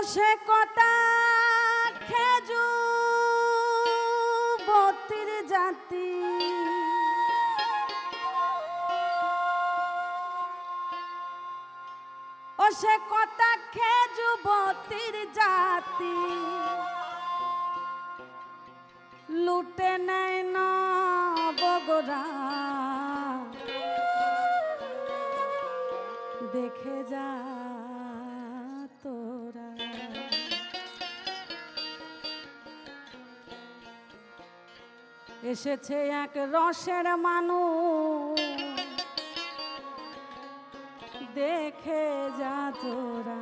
সে কটা খেজুবতীর জাতি ও সে কটা খেজুবতীর জাতি লুটে নেয় না বগরা দেখে যা তোরা এসেছে এক রসের মানুষ দেখে যা তোরা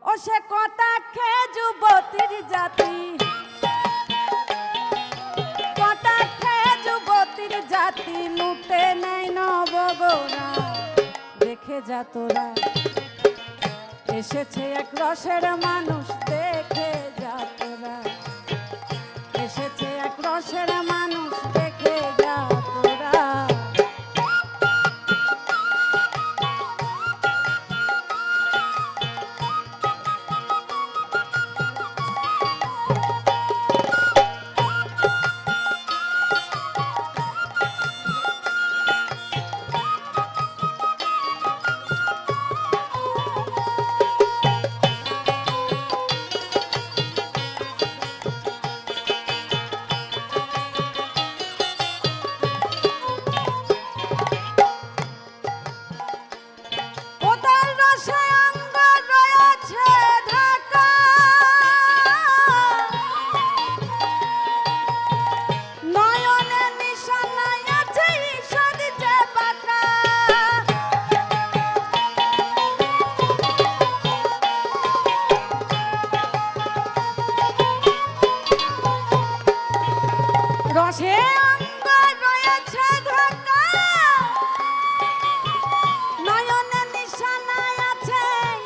ও সে কটা খেজুবতীর জাতি কটা খেজুবতীর জাতি লুটে নেয় নবগোরা দেখে যা তোরা এসেছে এক রসের মানুষ দেখে যা তোরা এসেছে এক রসের মানুষ দেখে যা তোরা রসে অঙ্গ রয়েছে ঢাকা নয়নে নিশানায় আছে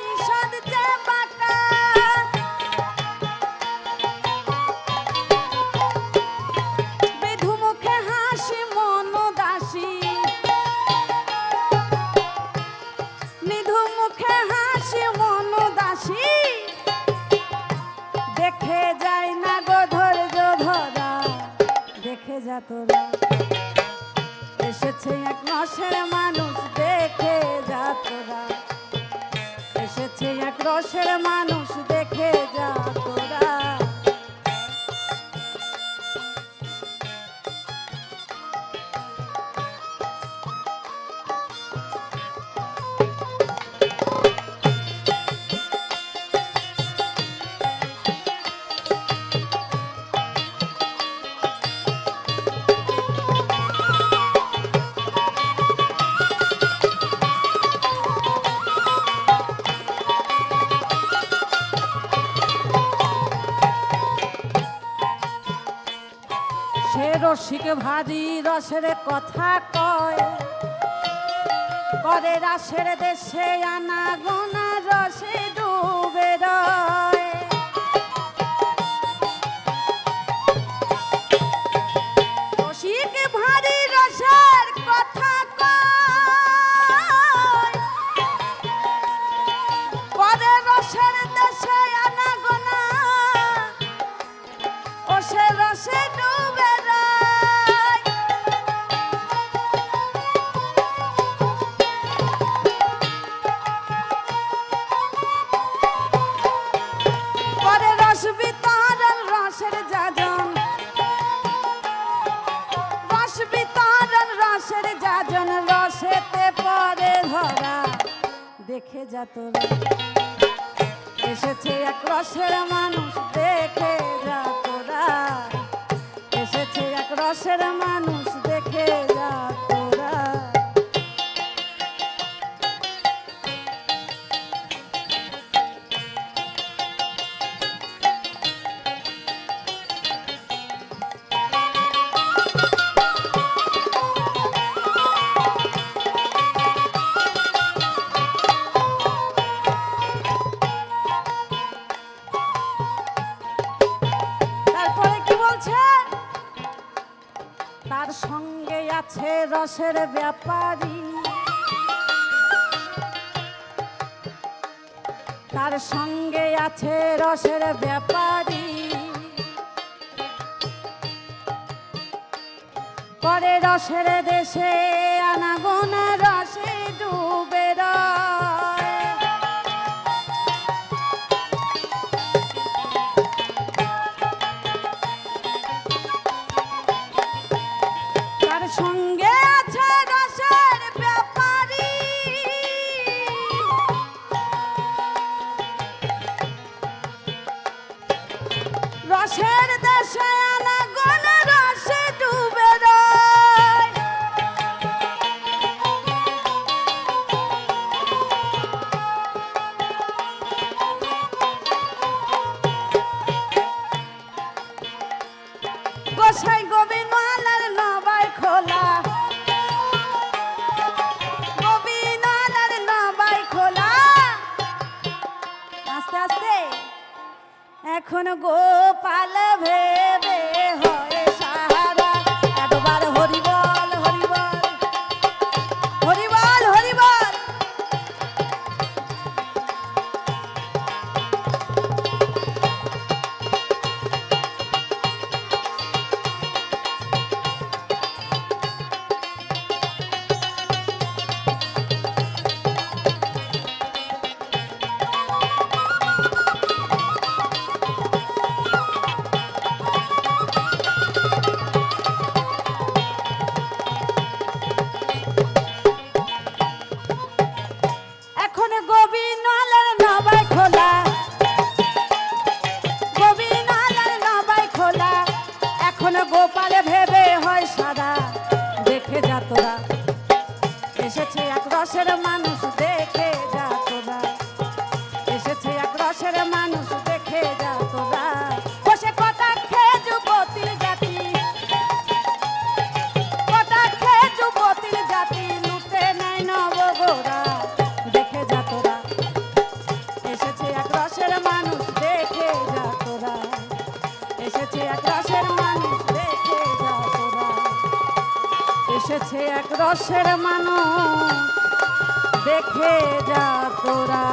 ঈষৎ যে বাঁকা বেধু মুখে হাসি মন দাসী নিধু মুখে হাসি মন দাসী দেখে যায় না গো ধৈর্য ধরা দেখে যা তোরা এসেছে এক রসের মানুষ দেখে যা তোরা এসেছে এক রসের মানুষ দেখে যা তোরা সে রসিক ভারী রসের কথা কয় করে রাসের দেশে আনা গোনা রসে ডুবে রয় রসিক ভারী রসের কথা কয় করে রসের দেশে আনা গোনা ও সে রসে ডুবে রসেতে পরে ধরা দেখে যা তোরা এসেছে এক রসের মানুষ দেখে যা তোরা এসেছে এক রসের মানুষ দেখে যা তোরা তার সঙ্গে আছে রসের ব্যাপারী তার সঙ্গে আছে রসের ব্যাপারী, করে রসের দেশে আনাগোন রসে ডুবে রয়। তার সঙ্গে আছে রসের ব্যাপারী, রসের দেশে আনাগোন রসে ডুবে রয়। গোসাই গোবিন্দ আলার নবাই খোলা, গোবিন্দ আলার নবাই খোলা। আস্তে আস্তে এখন গোপাল ভেবে হয় সাহারা, একবার হরিবল হরিবল হরিবল হরিবল। এখন গোবিন্দ আলার নবাই খোলা, গোবিন্দ আলার নবাই খোলা। এখন গোপাল ভেবে হয় সারা, দেখে যা তোরা এসেছে এক রসের মানুষ, দেখে যা তোরা এসেছে এক রসের মানুষ, দেখে যা তোরা। বসে কটাক্ষে যুবতীর জাতি, কটাক্ষে যুবতীর জাতি, লুটে নেয় নবগোরা, দেখে যা তোরা এসেছে এক রসের মানুষ, দেখে যা তোরা এসেছে এক রসের মানুষ, দেখে যা তোরা এসেছে এক রসের মানুষ, দেখে যা তোরা।